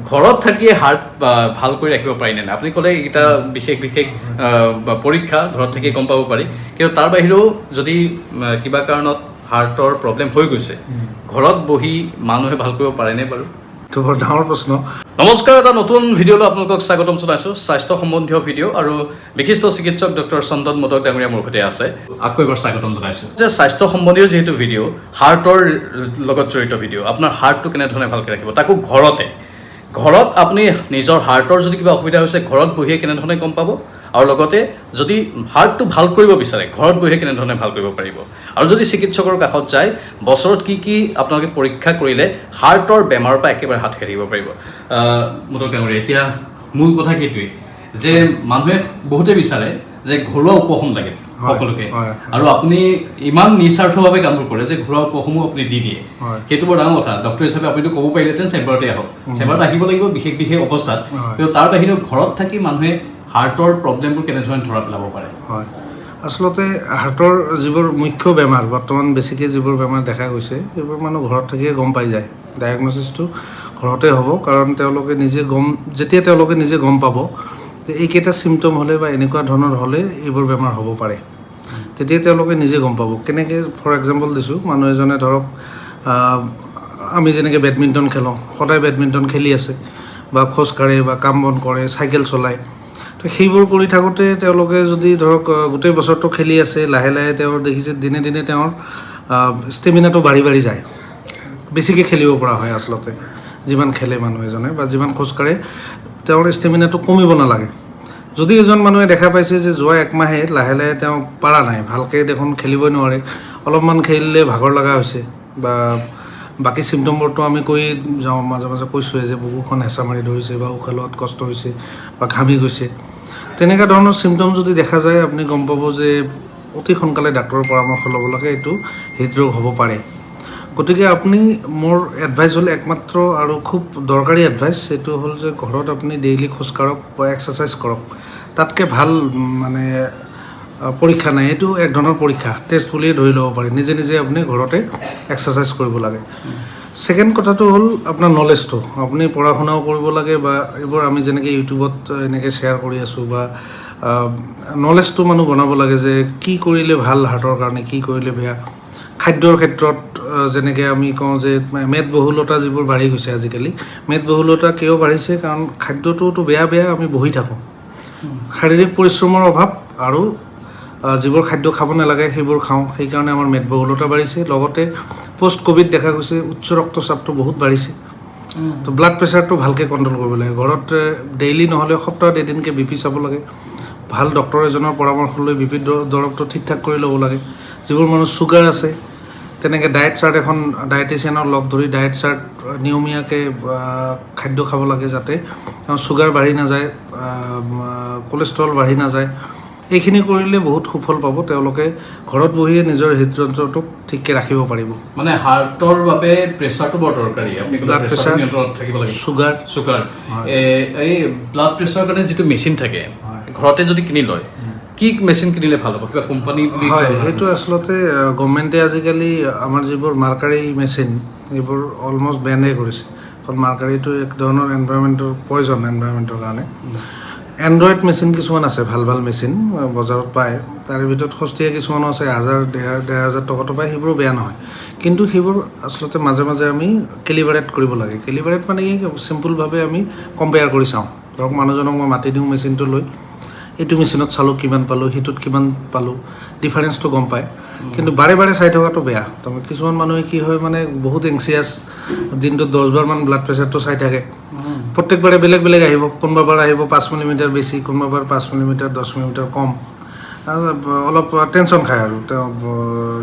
ঘৰত থাকি হাৰ্ট ভাল কৰি ৰাখিব পাৰি নে নাই আপুনি ক'লে এটা বিশেষ পৰীক্ষা ঘৰত থাকি গম পাব পাৰি কিন্তু তাৰ বাহিৰেও যদি কিবা কাৰণত হাৰ্টৰ প্ৰব্লেম হৈ গৈছে ঘৰত বহি মানুহে ভাল কৰিব পাৰেনে বাৰু তো বৰ ডাঙৰ প্ৰশ্ন নমস্কাৰ এটা নতুন ভিডিঅ'লৈ আপোনালোকক স্বাগতম জনাইছোঁ স্বাস্থ্য সম্বন্ধীয় ভিডিঅ' আৰু বিশিষ্ট চিকিৎসক ডক্টৰ চন্দন মোদক ডাঙৰীয়া মোৰ সৈতে আছে আকৌ এবাৰ স্বাগতম জনাইছোঁ যে স্বাস্থ্য সম্বন্ধীয় যিহেতু ভিডিঅ' হাৰ্টৰ লগত জড়িত ভিডিঅ' আপোনাৰ হাৰ্টটো কেনেধৰণে ভালকৈ ৰাখিব তাকো ঘৰত আপুনি নিজৰ হাৰ্টৰ যদি কিবা অসুবিধা হৈছে ঘৰত বহিয়ে কেনেধৰণে গম পাব আৰু লগতে যদি হাৰ্টটো ভাল কৰিব বিচাৰে ঘৰত বহিয়ে কেনেধৰণে ভাল কৰিব পাৰিব আৰু যদি চিকিৎসকৰ কাষত যায় বছৰত কি আপোনালোকে পৰীক্ষা কৰিলে হাৰ্টৰ বেমাৰৰ পৰা একেবাৰে হাত সাৰিব পাৰিব মোদক ডাঙৰীয়া এতিয়া মূল কথা সেইটোৱেই যে মানুহে বহুতে বিচাৰে যে ঘৰুৱা উপশম লাগে সকলোকে আৰু আপুনি ইমান নিস্বাৰ্থভাৱে কামবোৰ কৰে যে ঘৰুৱা উপশমো আপুনি দি দিয়ে সেইটো বৰ ডাঙৰ কথা ডক্টৰ হিচাপে আপুনিতো ক'ব পাৰিলেহেঁতেন চেম্বাৰতে আহক চেম্বাৰত আহিব লাগিব বিশেষ অৱস্থাত কিন্তু তাৰ বাহিৰেও ঘৰত থাকি মানুহে হাৰ্টৰ প্ৰব্লেমবোৰ কেনেধৰণে ধৰা পেলাব পাৰে হয় আচলতে হাৰ্টৰ যিবোৰ মুখ্য বেমাৰ বৰ্তমান বেছিকৈ যিবোৰ বেমাৰ দেখা গৈছে সেইবোৰ মানুহ ঘৰত থাকিয়ে গম পাই যায় ডায়েগনচিছটো ঘৰতে হ'ব কাৰণ যেতিয়া তেওঁলোকে নিজে গম পাব যে এইকেইটা চিমটম হ'লে বা এনেকুৱা ধৰণৰ হ'লে এইবোৰ বেমাৰ হ'ব পাৰে তেতিয়া তেওঁলোকে নিজে গম পাব কেনেকৈ ফৰ এক্সাম্পল দিছোঁ মানুহ এজনে ধৰক আমি যেনেকৈ বেডমিণ্টন খেলোঁ সদায় বেডমিণ্টন খেলি আছে বা খোজকাঢ়ে বা কাম বন কৰে চাইকেল চলায় তো সেইবোৰ কৰি থাকোঁতে তেওঁলোকে যদি ধৰক গোটেই বছৰটো খেলি আছে লাহে লাহে তেওঁৰ দেখিছে দিনে দিনে তেওঁৰ ষ্টেমিনাটো বাঢ়ি যায় বেছিকৈ খেলিব পৰা হয় আচলতে যিমান খেলে মানুহ এজনে বা যিমান খোজকাঢ়ে তেওঁৰ ষ্টেমিনাটো কমিব নালাগে যদি এজন মানুহে দেখা পাইছে যে যোৱা একমাহে লাহে লাহে তেওঁ পৰা নাই ভালকৈ দেখোন খেলিবই নোৱাৰে অলপমান খেলিলে ভাগৰ লগা হৈছে বা বাকী চিমটমবোৰতো আমি কৈ যাওঁ মাজে মাজে কৈছোঁৱে যে বুকুখন হেঁচা মাৰি ধৰিছে বা উশাহ লোৱাত কষ্ট হৈছে বা ঘামি গৈছে তেনেকুৱা ধৰণৰ চিমটম যদি দেখা যায় আপুনি গম পাব যে অতি সোনকালে ডাক্তৰৰ পৰামৰ্শ ল'ব লাগে এইটো হৃদৰোগ হ'ব পাৰে গতিকে আপুনি মোৰ এডভাইচ হ'ল একমাত্ৰ আৰু খুব দৰকাৰী এডভাইচ সেইটো হ'ল যে ঘৰত আপুনি ডেইলি খোজকাঢ়ক বা এক্সাৰচাইজ কৰক তাতকৈ ভাল মানে পৰীক্ষা নাই এইটো এক ধৰণৰ পৰীক্ষা টেষ্ট বুলিয়ে ধৰি ল'ব পাৰি নিজে আপুনি ঘৰতে এক্সাৰচাইজ কৰিব লাগে ছেকেণ্ড কথাটো হ'ল আপোনাৰ নলেজটো আপুনি পঢ়া শুনাও কৰিব লাগে বা এইবোৰ আমি যেনেকৈ ইউটিউবত এনেকৈ শ্বেয়াৰ কৰি আছোঁ বা নলেজটো মানুহ বনাব লাগে যে কি কৰিলে ভাল হাৰ্টৰ কাৰণে কি কৰিলে বেয়া খাদ্যৰ ক্ষেত্ৰত যেনেকৈ আমি কওঁ যে মেদবহুলতা যিবোৰ বাঢ়ি গৈছে আজিকালি মেদবহুলতা কিয় বাঢ়িছে কাৰণ খাদ্যটোতো বেয়া আমি বহি থাকোঁ শাৰীৰিক পৰিশ্ৰমৰ অভাৱ আৰু যিবোৰ খাদ্য খাব নালাগে সেইবোৰ খাওঁ সেইকাৰণে আমাৰ মেদবহুলতা বাঢ়িছে লগতে পষ্ট ক'ভিড দেখা গৈছে উচ্চ ৰক্তচাপটো বহুত বাঢ়িছে তো ব্লাড প্ৰেছাৰটো ভালকৈ কণ্ট্ৰল কৰিব লাগে ঘৰত ডেইলি নহ'লে সপ্তাহত এদিনকৈ BP চাব লাগে ভাল ডক্তৰ এজনৰ পৰামৰ্শ লৈ BP দৰৱটো ঠিক ঠাক কৰি ল'ব লাগে যিবোৰ মানুহ চুগাৰ আছে তেনেকৈ ডায়েট চাৰ্ট এখন ডায়েটিচিয়ানক লগ ধৰি ডায়েট চাৰ্ট নিয়মীয়াকৈ খাদ্য খাব লাগে যাতে চুগাৰ বাঢ়ি নাযায় কলেষ্ট্ৰল বাঢ়ি নাযায় এইখিনি কৰিলে বহুত সুফল পাব তেওঁলোকে ঘৰত বহিয়ে নিজৰ হৃদযন্ত্ৰটোক ঠিককৈ ৰাখিব পাৰিব মানে হাৰ্টৰ বাবে প্ৰেছাৰটো বৰ দৰকাৰী আপুনি ব্লাড প্ৰেছাৰ নিয়ন্ত্ৰণত থাকিব লাগে চুগাৰ এই ব্লাড প্ৰেছাৰৰ কাৰণে যিটো মেচিন থাকে ঘৰতে যদি কিনি লয় কি মেচিন কিনিলে ভাল হ'ব কিবা কোম্পানী হয় সেইটো আচলতে গভৰ্ণমেণ্টে আজিকালি আমাৰ যিবোৰ মাৰ্কাৰী মেচিন এইবোৰ অলমষ্ট বেনেই কৰিছে কাৰণ মাৰ্কাৰীটো এক ধৰণৰ পয়জন এনভাইৰনমেণ্টৰ কাৰণে এণ্ড্ৰইড মেচিন কিছুমান আছে ভাল মেচিন বজাৰত পায় তাৰে ভিতৰত সস্তীয়া কিছুমানো আছে 1000-1500 টকাতো পায় সেইবোৰো বেয়া নহয় কিন্তু সেইবোৰ আচলতে মাজে মাজে আমি কেলিব্ৰেট কৰিব লাগে কেলিব্ৰেট মানে কি চিম্পলভাৱে আমি কম্পেয়াৰ কৰি চাওঁ ধৰক মানুহজনক মই মাতি দিওঁ মেচিনটো লৈ এইটো মেচিনত চালোঁ কিমান পালোঁ সিটোত কিমান পালোঁ ডিফাৰেঞ্চটো গম পায় কিন্তু বাৰে চাই থকাটো বেয়া তাৰমানে কিছুমান মানুহে কি হয় মানে বহুত এংচিয়াছ দিনটোত 10 বাৰমান ব্লাড প্ৰেছাৰটো চাই থাকে প্ৰত্যেকবাৰে বেলেগ আহিব কোনোবাবাৰ আহিব 5 মিলিমিটাৰ বেছি কোনোবাবাৰ 5 মিলিমিটাৰ 10 মিলিমিটাৰ কম অলপ টেনশ্যন খায় আৰু তেওঁ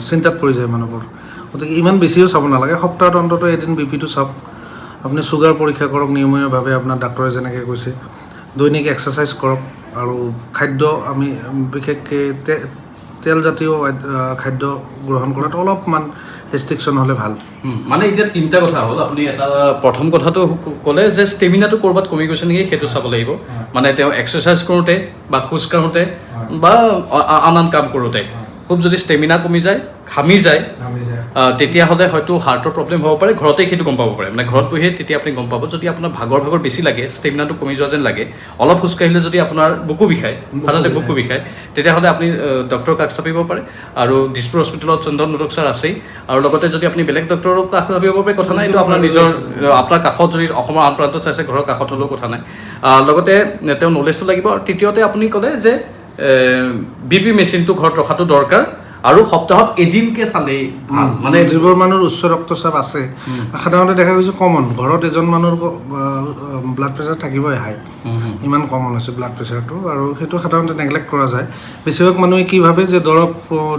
চিন্তাত পৰি যায় মানুহবোৰ গতিকে ইমান বেছিও চাব নালাগে সপ্তাহত অন্ততঃ এদিন BPটো চাওক আপুনি চুগাৰ পৰীক্ষা কৰক নিয়মীয়াভাৱে আপোনাৰ ডাক্তৰে যেনেকৈ কৈছে দৈনিক এক্সাৰচাইজ কৰক আৰু খাদ্য আমি বিশেষকৈ তেলজাতীয় খাদ্য গ্ৰহণ কৰাত অলপমান ৰেষ্ট্ৰিকশ্যন হ'লে ভাল মানে এতিয়া তিনিটা কথা হ'ল আপুনি এটা প্ৰথম কথাটো ক'লে যে ষ্টেমিনাটো ক'ৰবাত কমি গৈছে নেকি সেইটো চাব লাগিব মানে তেওঁ এক্সাৰচাইজ কৰোঁতে বা খোজ কাঢ়োঁতে বা আন কাম কৰোঁতে খুব যদি ষ্টেমিনা কমি যায় ঘামি যায় তেতিয়াহ'লে হয়তো হাৰ্টৰ প্ৰব্লেম হ'ব পাৰে, ঘৰতেই সেইটো গম পাব পাৰে, মানে ঘৰত বহিয়ে তেতিয়া আপুনি গম পাব। যদি আপোনাৰ ভাগৰ বেছি লাগে, ষ্টেমিনাটো কমি যোৱা যেন লাগে, অলপ খোজকাঢ়িলে যদি আপোনাৰ বুকু বিষায়, সাধাৰণতে বুকু বিষায়, তেতিয়াহ'লে আপুনি ডক্টৰৰ কাষ চাপিব পাৰে। আৰু দিছপুৰ হস্পিটেলত চন্দন মোদক ছাৰ আছেই, আৰু লগতে যদি আপুনি বেলেগ ডক্টৰৰ কাষ চাপিব পাৰে, কথা নাই, এইটো আপোনাৰ নিজৰ, আপোনাৰ কাষত যদি অসমৰ আন প্ৰান্তত চাইছে, ঘৰৰ কাষত হ'লেও কথা নাই। লগতে তেওঁ নলেজটো লাগিব। আৰু তৃতীয়তে আপুনি ক'লে যে BP মেচিনটো ঘৰত ৰখাটো দৰকাৰ, আৰু সপ্তাহত এদিনকে চালেই ভাল। মানে যিবোৰ মানুহৰ উচ্চ ৰক্তচাপ আছে, সাধাৰণতে দেখা গৈছে কমন, ঘৰত এজন মানুহৰ ব্লাড প্ৰেছাৰ থাকিবই হাই, ইমান কমন হৈছে ব্লাড প্ৰেছাৰটো, আৰু সেইটো সাধাৰণতে নেগলেক্ট কৰা যায়। বেছিভাগ মানুহে কি ভাবে যে দৰৱ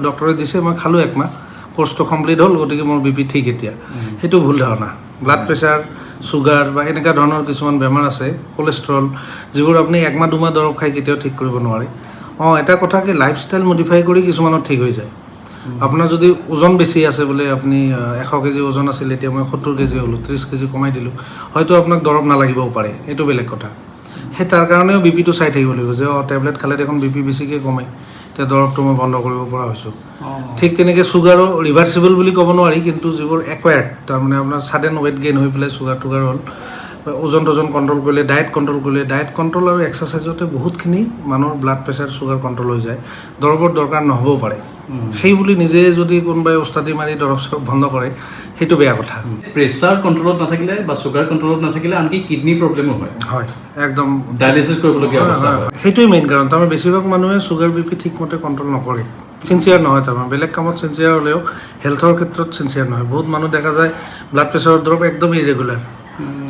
ডক্টৰে দিছে, মই খালোঁ একমাহ, কোৰ্চটো কমপ্লিট হ'ল, গতিকে মোৰ BP ঠিক এতিয়া। সেইটো ভুল ধাৰণা। ব্লাড প্ৰেছাৰ, চুগাৰ বা এনেকুৱা ধৰণৰ কিছুমান বেমাৰ আছে, কলেষ্ট্ৰল, যিবোৰ আপুনি একমাহ দুমাহ দৰৱ খাই কেতিয়াও ঠিক কৰিব নোৱাৰে। এটা কথা কি, লাইফষ্টাইল মডিফাই কৰি কিছুমানত ঠিক হৈ যায়। আপোনাৰ যদি ওজন বেছি আছে বোলে, আপুনি 100 কেজি ওজন আছিল, এতিয়া মই 70 কেজি হ'লোঁ, 30 কেজি কমাই দিলোঁ, হয়তো আপোনাক দৰৱ নালাগিবও পাৰে, এইটো বেলেগ কথা। সেই তাৰ কাৰণেও BPটো চাই থাকিব লাগিব যে টেবলেট খালে দেখোন BP বেছিকৈ কমে, এতিয়া দৰৱটো মই বন্ধ কৰিব পৰা হৈছোঁ। ঠিক তেনেকৈ চুগাৰো ৰিভাৰ্চিবল বুলি ক'ব নোৱাৰি, কিন্তু যিবোৰ একোৱাৰ্ড, তাৰমানে আপোনাৰ ছাডেন ৱেইট গেইন হৈ পেলাই চুগাৰ হ'ল, ওজন কণ্ট্ৰল কৰিলে, ডায়েট কণ্ট্ৰল কৰিলে, ডায়েট কণ্ট্ৰল আৰু এক্সাৰচাইজতে বহুতখিনি মানুহৰ ব্লাড প্ৰেছাৰ, চুগাৰ কণ্ট্ৰল হৈ যায়, দৰৱৰ দৰকাৰ নহ'বও পাৰে। সেই বুলি নিজে যদি কোনোবাই ওস্তাদি মাৰি দৰৱ চৰৱ বন্ধ কৰে, সেইটো বেয়া কথা। প্ৰেছাৰ কণ্ট্ৰলত নাথাকিলে বা চুগাৰ কণ্ট্ৰলত নাথাকিলে আনকি কিডনি প্ৰব্লেমো হয়, একদম ডায়েলিচিছ কৰিবলগীয়া অৱস্থা হয়। সেইটোৱেই মেইন কাৰণ। তাৰমানে বেছিভাগ মানুহে চুগাৰ BP ঠিকমতে কণ্ট্ৰল নকৰে, চিনচিয়াৰ নহয়। তাৰমানে বেলেগ কামত চিনচিয়াৰ হ'লেও হেল্থৰ ক্ষেত্ৰত চিনচিয়াৰ নহয়। বহুত মানুহ দেখা যায় ব্লাড প্ৰেছাৰৰ দৰৱ একদম ইৰেগুলাৰ,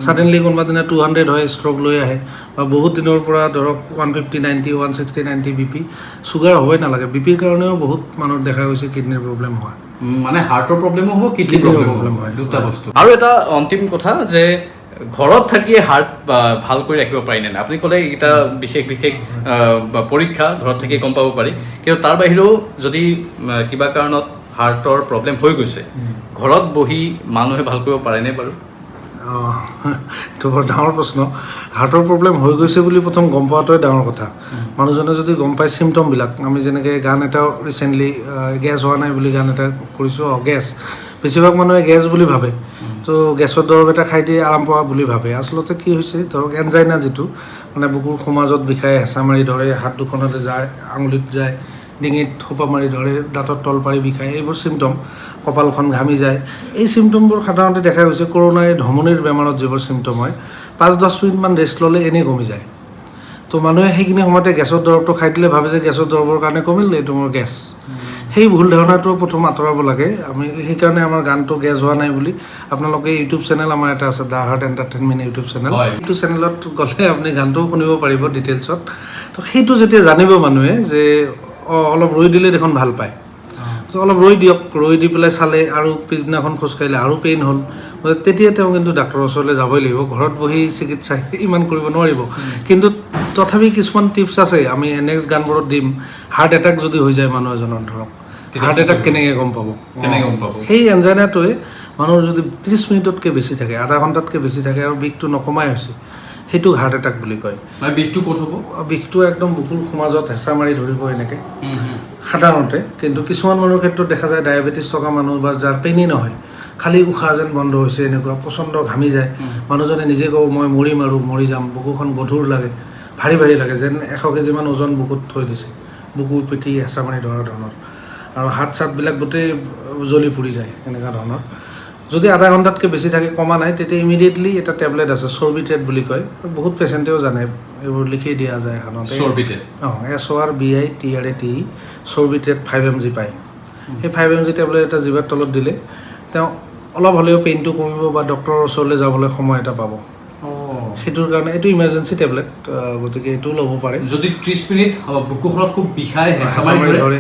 ছাডেনলি কোনোবা দিনা 200 হয়, ষ্ট্ৰক লৈ আহে, বা বহুত দিনৰ পৰা ধৰক 150, 90, 160, 90 BP। চুগাৰ হ'বই নালাগে। BPৰ কাৰণেও বহুত মানুহৰ দেখা গৈছে কিডনিৰ প্ৰব্লেম হয়, মানে হাৰ্টৰ প্ৰব্লেমো হ'ব, কিডনিৰ প্ৰব্লেম হয়, দুটা বস্তু। আৰু এটা অন্তিম কথা যে ঘৰত থাকিয়ে হাৰ্ট ভাল কৰি ৰাখিব পাৰি নে নাই? আপুনি ক'লে এইকেইটা বিশেষ পৰীক্ষা ঘৰত থাকিয়ে গম পাব পাৰি, কিন্তু তাৰ বাহিৰেও যদি কিবা কাৰণত হাৰ্টৰ প্ৰব্লেম হৈ গৈছে, ঘৰত বহি মানুহে ভাল কৰিব পাৰেনে বাৰু? এইটো বৰ ডাঙৰ প্ৰশ্ন। হাৰ্টৰ প্ৰব্লেম হৈ গৈছে বুলি প্ৰথম গম পোৱাটোৱে ডাঙৰ কথা। মানুহজনে যদি গম পায় চিমটমবিলাক, আমি যেনেকৈ গান এটাও ৰিচেণ্টলি গেছ হোৱা নাই বুলি গান এটা কৰিছোঁ, গেছ, বেছিভাগ মানুহে গেছ বুলি ভাবে, তো গেছৰ দৰৱ এটা খাই দিয়ে আৰাম পোৱা বুলি ভাবে। আচলতে কি হৈছে, ধৰক এনজাইনা যিটো, মানে বুকুৰ সোমাজত বিষায়, হেঁচা মাৰি ধৰে, হাত দুখনতে যায়, আঙুলিত যায়, ডিঙিত সোপা মাৰি ধৰে, দাঁতৰ তল পাৰি বিষায়, এইবোৰ চিমটম, কপালখন ঘামি যায়। এই চিমটমবোৰ সাধাৰণতে দেখা গৈছে কৰোণাৰ ধমনীৰ বেমাৰত যিবোৰ চিমটম হয়, 5-10 মিনিটমান ৰেষ্ট ল'লে এনেই কমি যায়। তো মানুহে সেইখিনি সময়তে গেছৰ দৰৱটো খাই দিলে ভাবে যে গেছৰ দৰৱৰ কাৰণে কমিল, এইটো মোৰ গেছ। সেই ভুল ধাৰণাটো প্ৰথম আঁতৰাব লাগে। আমি সেইকাৰণে আমাৰ গানটো গেছ হোৱা নাই বুলি, আপোনালোকে ইউটিউব চেনেল আমাৰ এটা আছে, the heart entertainment YouTube channel, সেইটো চেনেলত গ'লে আপুনি গানটোও শুনিব পাৰিব ডিটেইলছত। তো সেইটো যেতিয়া জানিব মানুহে যে অলপ ৰৈ দিলে দেখোন ভাল পায়, তো অলপ ৰৈ দিয়ক, ৰৈ দি পেলাই চালে আৰু পিছদিনাখন খোজকাঢ়িলে আৰু পেইন হ'ল, তেতিয়া তেওঁ কিন্তু ডাক্তৰৰ ওচৰলৈ যাবই লাগিব। ঘৰত বহি চিকিৎসা ইমান কৰিব নোৱাৰিব। কিন্তু তথাপি কিছুমান টিপছ আছে, আমি নেক্সট গানবোৰত দিম। হাৰ্ট এটাক যদি হৈ যায় মানুহ এজনৰ, ধৰক হাৰ্ট এটাক কেনেকৈ গম পাব, সেই এনজাইনাটোৱে মানুহৰ যদি 30 মিনিটতকৈ বেছি থাকে, আধা ঘণ্টাতকৈ বেছি থাকে, আৰু বিষটো নকমাই হৈছে, সেইটোক হাৰ্ট এটাক বুলি কয়। বিষটো ক'ত হ'ব? বিষটো একদম বুকুৰ সমাজত হেঁচা মাৰি ধৰিব এনেকৈ সাধাৰণতে। কিন্তু কিছুমান মানুহৰ ক্ষেত্ৰত দেখা যায় ডায়েবেটিছ থকা মানুহ বা যাৰ পেইনেই নহয়, খালি উশাহ যেন বন্ধ হৈছে, এনেকুৱা প্ৰচণ্ড ঘামি যায়, মানুহজনে নিজে ক'ব মই মৰিম আৰু মৰি যাম, বুকুখন গধুৰ লাগে, ভাৰী লাগে, যেন 100 কেজিমান ওজন বুকুত থৈ দিছে, বুকুৰ পিঠি হেঁচা মাৰি ধৰা ধৰণৰ, আৰু হাত চাতবিলাক গোটেই জ্বলি পুৰি যায় এনেকুৱা ধৰণৰ। যদি আধা ঘণ্টাতকৈ বেছি থাকে, কমা নাই, তেতিয়া ইমিডিয়েটলি এটা টেবলেট আছে, চৰ্বিট্ৰেট বুলি কয়, বহুত পেচেণ্টেও জানে, এইবোৰ লিখি দিয়া যায় সাধাৰণতে। চৰ্বিট্ৰেট, SORBITRATE, চৰ্বিট্ৰেট 5 mg পায়। সেই 5 mg টেবলেট এটা জিভাৰ তলত দিলে তেওঁ অলপ হ'লেও পেইনটো কমিব বা ডক্টৰৰ ওচৰলৈ যাবলৈ সময় এটা পাব। সেইটোৰ কাৰণে এইটো ইমাৰ্জেঞ্চি টেবলেট, গতিকে এইটোও ল'ব পাৰে। যদি 30 মিনিট বুকুখনত খুব বিষাই, হেঁচা মাৰি ধৰে,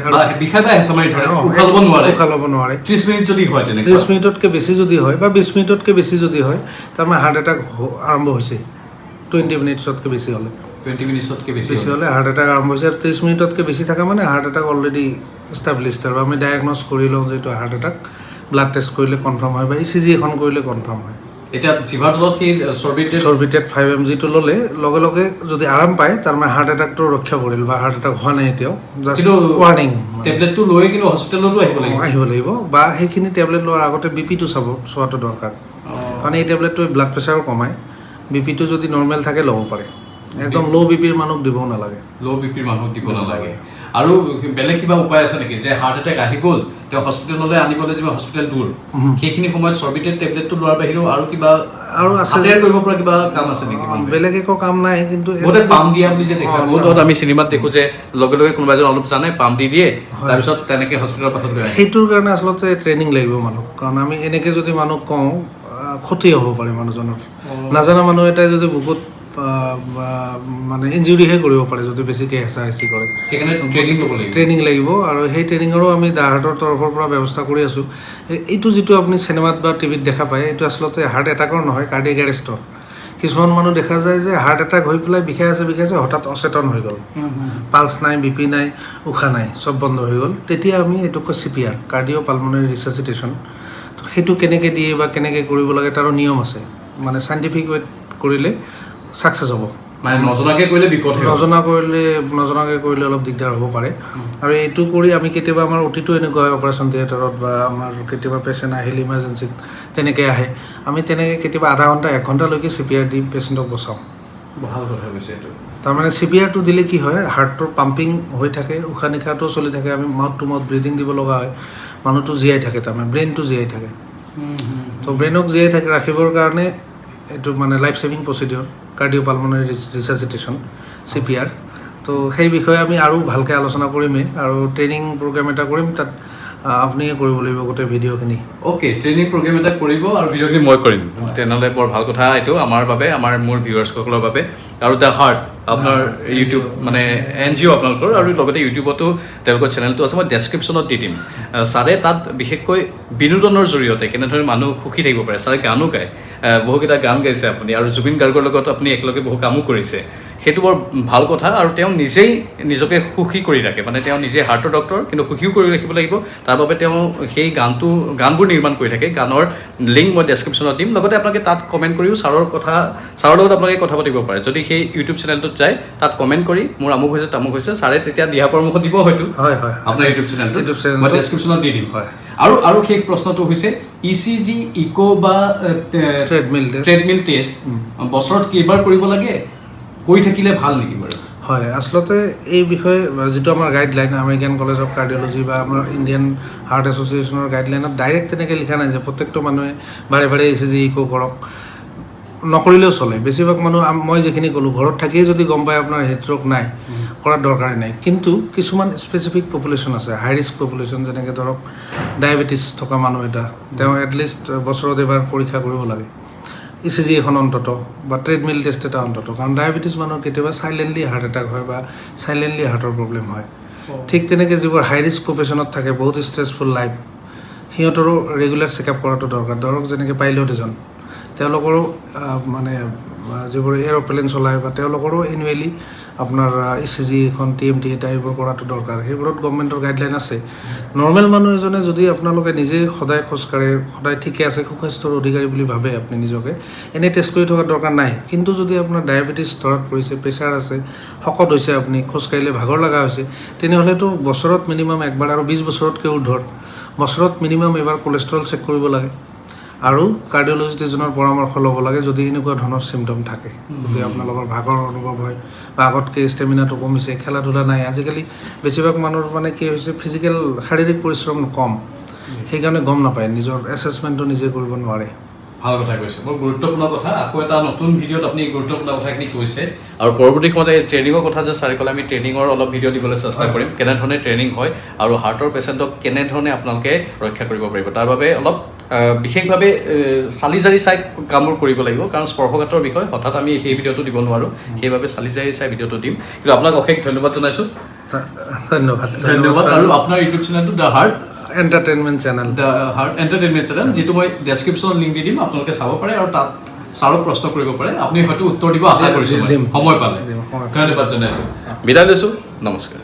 উশাহ ল'ব নোৱাৰে, 30 মিনিট যদি হয়, 30 মিনিটতকৈ বেছি যদি হয় বা 20 মিনিটতকৈ বেছি যদি হয়, তাৰমানে হাৰ্ট এটাক আৰম্ভ হৈছে। 20 মিনিটছতকৈ বেছি হ'লে, 20 মিনিটতকৈ বেছি হ'লে হাৰ্ট এটাক আৰম্ভ হৈছে। আৰু 30 মিনিটতকৈ বেছি থকা মানে হাৰ্ট এটাক অলৰেডি ইষ্টাব্লিছড, আৰু আমি ডায়েগন'জ কৰি লওঁ যে এইটো হাৰ্ট এটাক। ব্লাড টেষ্ট কৰিলে কনফাৰ্ম হয়, বা ECG এখন কৰিলে কনফাৰ্ম হয়। এতিয়া জিভাৰ তলত সেই চৰ্বিটেট 5 mg টো ল'লে লগে লগে যদি আৰাম পায় তাৰমানে হাৰ্ট এটাকটো ৰক্ষা কৰিল বা হাৰ্ট এটাক হোৱা নাই এতিয়াও জাষ্ট ৱাৰ্নিং টেবলেটটো লৈ কিন্তু হস্পিটেলতো আহিব লাগিব বা সেইখিনি টেবলেট লোৱাৰ আগতে বিপিটো চোৱাটো দৰকাৰ কাৰণ এই টেবলেটটোৱে ব্লাড প্ৰেছাৰো কমায় বিপিটো যদি নৰ্মেল থাকে ল'ব পাৰে একদম ল' বিপিৰ মানুহক দিব নালাগে আৰু বেলেগ কিবা উপায় আছে নেকি যে হাৰ্ট এটেক আহি গ'ল তেওঁ হস্পিটেললৈ আনিবলৈ যিবা হস্পিটেল দূৰ সেইখিনি সময়ত চৰ্বিটেট টেবলেটটো লোৱাৰ বাহিৰেও আৰু কিবা আৰু আছে কৰিব পৰা কিবা কাম আছে নেকি বেলেগ একো কাম নাই কিন্তু পাম দিয়া বুলি যে দেখা বহুত আমি চিনেমাত দেখো যে লগে লগে কোনোবা এজন অলপ জানে পাম দি দিয়ে তাৰপিছত তেনেকৈ হস্পিটেলৰ পাছত গৈ সেইটোৰ কাৰণে আচলতে ট্ৰেইনিং লাগিব মানুহ কাৰণ আমি এনেকৈ যদি মানুহক কওঁ ক্ষতি হ'ব পাৰে মানুহজনৰ নাজানা মানুহ এটাই যদি বুকুত মানে ইঞ্জুৰিহে কৰিব পাৰে যদি বেছিকৈ হেঁচা কৰে সেইকাৰণে ট্ৰেইনিং লাগিব আৰু সেই ট্ৰেইনিঙৰো আমি দা হাৰ্টৰ তৰফৰ পৰা ব্যৱস্থা কৰি আছোঁ এইটো যিটো আপুনি চিনেমাত বা টিভিত দেখা পায় এইটো আচলতে হাৰ্ট এটাকৰ নহয় কাৰ্ডিয়েক এৰেষ্টৰ কিছুমান মানুহ দেখা যায় যে হাৰ্ট এটাক হৈ পেলাই বিষাই আছে হঠাৎ অচেতন হৈ গ'ল পালছ নাই বিপি নাই উশাহ নাই চব বন্ধ হৈ গ'ল তেতিয়া আমি এইটোক CPR কাৰ্ডিঅ' পালমনাৰী ৰিচাচিটেশ্যন সেইটো কেনেকৈ দিয়ে বা কেনেকৈ কৰিব লাগে তাৰো নিয়ম আছে মানে চাইণ্টিফিক ৱেত কৰিলে ছাকচেছ হ'ব মানে নজনাকৈ কৰিলে অলপ দিগদাৰ হ'ব পাৰে আৰু এইটো কৰি আমি কেতিয়াবা আমাৰ অতিটো এনেকুৱা হয় অপাৰেশ্যন থিয়েটাৰত বা আমাৰ কেতিয়াবা পেচেণ্ট আহিলে ইমাৰ্জেঞ্চিত তেনেকৈ আহে আমি তেনেকৈ কেতিয়াবা আধা ঘণ্টা 1 ঘণ্টালৈকে CPR দি পেচেণ্টক বচাওঁ ভাল কথা কৈছে এইটো তাৰমানে CPRটো দিলে কি হয় হাৰ্টটোৰ পাম্পিং হৈ থাকে উশাহ নিশাহটো চলি থাকে আমি মাউথ টু মাউথ ব্ৰিডিং দিব লগা হয় মানুহটো জীয়াই থাকে তাৰমানে ব্ৰেইনটো জীয়াই থাকে তো ব্ৰেইনক জীয়াই থাকে ৰাখিবৰ কাৰণে এইটো মানে লাইফ ছেভিং প্ৰচিডিঅ'ৰ কাৰ্ডিঅ' পালমনাৰী ৰিচাচিটেশ্যন CPR তো সেই বিষয়ে আমি আৰু ভালকৈ আলোচনা কৰিমেই আৰু ট্ৰেইনিং প্ৰগ্ৰেম এটা কৰিম তাত আপুনিয়ে কৰিব লাগিব গোটেই ভিডিঅ'খিনি অ'কে ট্ৰেইনিং প্ৰগ্ৰেম এটা কৰিব আৰু ভিডিঅ'খিনি মই কৰিম তেনেহ'লে বৰ ভাল কথা এইটো আমাৰ বাবে আমাৰ মোৰ ভিউৱাৰ্ছসকলৰ বাবে আৰু দ্য হাৰ্ট আপোনাৰ ইউটিউব মানে NGO আপোনালোকৰ আৰু লগতে ইউটিউবতো তেওঁলোকৰ চেনেলটো আছে মই ডেছক্ৰিপশ্যনত দি দিম ছাৰে তাত বিশেষকৈ বিনোদনৰ জৰিয়তে কেনেধৰণে মানুহ সুখী থাকিব পাৰে ছাৰে গানো গায় বহুকেইটা গান গাইছে আপুনি আৰু জুবিন গাৰ্গৰ লগত আপুনি একেলগে বহু কামো কৰিছে সেইটো বৰ ভাল কথা আৰু তেওঁ নিজেই নিজকে সুখী কৰি ৰাখে মানে তেওঁ নিজে হাৰ্টৰ ডক্টৰ কিন্তু সুখীও কৰি ৰাখিব লাগিব তাৰ বাবে তেওঁ সেই গানবোৰ নিৰ্মাণ কৰি থাকে গানৰ লিংক মই ডেছক্ৰিপশ্যনত দিম লগতে আপোনালোকে তাত কমেণ্ট কৰিও ছাৰৰ লগত আপোনালোকে কথা পাতিব পাৰে যদি সেই ইউটিউব চেনেলটোত যায় তাত কমেণ্ট কৰি মোৰ আমুক হৈছে তামুক হৈছে ছাৰে তেতিয়া দিহা পৰামৰ্শ দিব হয়তো আপোনাৰ ইউটিউব চেনেলটো মই ডেছক্ৰিপশ্যনত দি দিম আৰু সেই প্ৰশ্নটো হৈছে ECG ইকো বা ট্ৰেডমিল টেষ্ট বছৰত কেইবাৰ কৰিব লাগে কৰি থাকিলে ভাল নেকি বাৰু হয় আচলতে এই বিষয়ে যিটো আমাৰ guideline American college of cardiology বা আমাৰ ইণ্ডিয়ান হাৰ্ট এছ'চিয়েশ্যনৰ গাইডলাইনত ডাইৰেক্ট তেনেকৈ লিখা নাই যে প্ৰত্যেকটো মানুহে বাৰে বাৰে ECG ইকো কৰক নকৰিলেও চলে বেছিভাগ মানুহ মই যিখিনি ক'লোঁ ঘৰত থাকিয়ে যদি গম পায় আপোনাৰ হৃদৰোগ নাই কৰাৰ দৰকাৰেই নাই কিন্তু কিছুমান স্পেচিফিক পপুলেশ্যন আছে হাই ৰিস্ক পপুলেশ্যন যেনেকৈ ধৰক ডায়েবেটিছ থকা মানুহ এটা তেওঁ এটলিষ্ট বছৰত এবাৰ পৰীক্ষা কৰিব লাগে ECG এখন অন্তত বা ট্ৰেডমিল টেষ্ট এটা অন্তত কাৰণ ডায়েবেটিছ মানুহৰ কেতিয়াবা চাইলেণ্টলি হাৰ্ট এটাক হয় বা চাইলেণ্টলি হাৰ্টৰ প্ৰব্লেম হয় ঠিক তেনেকৈ যিবোৰ হাই ৰিস্ক প্ৰফেশ্যনত থাকে বহুত ষ্ট্ৰেছফুল লাইফ সিহঁতৰো ৰেগুলাৰ চেকআপ কৰাটো দৰকাৰ ধৰক যেনেকৈ পাইলট এজন তেওঁলোকৰো মানে যিবোৰ এৰ'প্লেন চলায় বা তেওঁলোকৰো এনুৱেলি আপোনাৰ ECG এখন TMT এটা এইবোৰ কৰাটো দৰকাৰ সেইবোৰত গভৰ্ণমেণ্টৰ গাইডলাইন আছে নৰ্মেল মানুহ এজনে যদি আপোনালোকে নিজে সদায় খোজকাঢ়ে সদায় ঠিকে আছে সুস্বাস্থ্যৰ অধিকাৰী বুলি ভাবে আপুনি নিজকে এনেই টেষ্ট কৰি থকাৰ দৰকাৰ নাই কিন্তু যদি আপোনাৰ ডায়েবেটিছ ধৰাত পৰিছে প্ৰেছাৰ আছে শকত হৈছে আপুনি খোজকাঢ়িলে ভাগৰ লগা হৈছে তেনেহ'লেতো বছৰত মিনিমাম একবাৰ আৰু 20 বছৰতকৈ উৰ্ধৰ বছৰত মিনিমাম এবাৰ কোলেষ্ট্ৰল চেক কৰিব লাগে আৰু কাৰ্ডিঅ'লজিষ্ট এজনৰ পৰামৰ্শ ল'ব লাগে যদি এনেকুৱা ধৰণৰ চিমটম থাকে যদি আপোনালোকৰ ভাগৰ অনুভৱ হয় বা আগতকৈ ষ্টেমিনাটো কমিছে খেলা ধূলা নাই আজিকালি বেছিভাগ মানুহৰ মানে কি হৈছে ফিজিকেল শাৰীৰিক পৰিশ্ৰম কম সেইকাৰণে গম নাপায় নিজৰ এছেছমেণ্টটো নিজে কৰিব নোৱাৰে ভাল কথা কৈছে বৰ গুৰুত্বপূৰ্ণ কথা আকৌ এটা নতুন ভিডিঅ'ত আপুনি গুৰুত্বপূৰ্ণ কথাখিনি কৈছে আৰু পৰৱৰ্তী সময়ত এই ট্ৰেইনিঙৰ কথা যে ছাৰে ক'লে আমি ট্ৰেইনিঙৰ অলপ ভিডিঅ' দিবলৈ চেষ্টা কৰিম কেনেধৰণে ট্ৰেইনিং হয় আৰু হাৰ্টৰ পেচেণ্টক কেনেধৰণে আপোনালোকে ৰক্ষা কৰিব পাৰিব তাৰ বাবে অলপ বিশেষভাৱে চালি জাৰি চাই কামবোৰ কৰিব লাগিব কাৰণ স্পৰ্শকাতৰ বিষয় হঠাৎ আমি সেই ভিডিঅ'টো দিব নোৱাৰোঁ সেইবাবে চালি জাৰি চাই ভিডিঅ'টো দিম কিন্তু আপোনাক অশেষ ধন্যবাদ জনাইছোঁ ধন্যবাদ আৰু আপোনাৰ ইউটিউব চেনেলটো the heart entertainment channel the heart entertainment channel যিটো মই ডেছক্ৰিপশ্যনত লিংক দি দিম আপোনালোকে চাব পাৰে আৰু তাত ছাৰক প্ৰশ্ন কৰিব পাৰে আপুনি হয়তো উত্তৰ দিব আশা কৰিছোঁ সময় পালে ধন্যবাদ জনাইছোঁ বিদায় লৈছোঁ নমস্কাৰ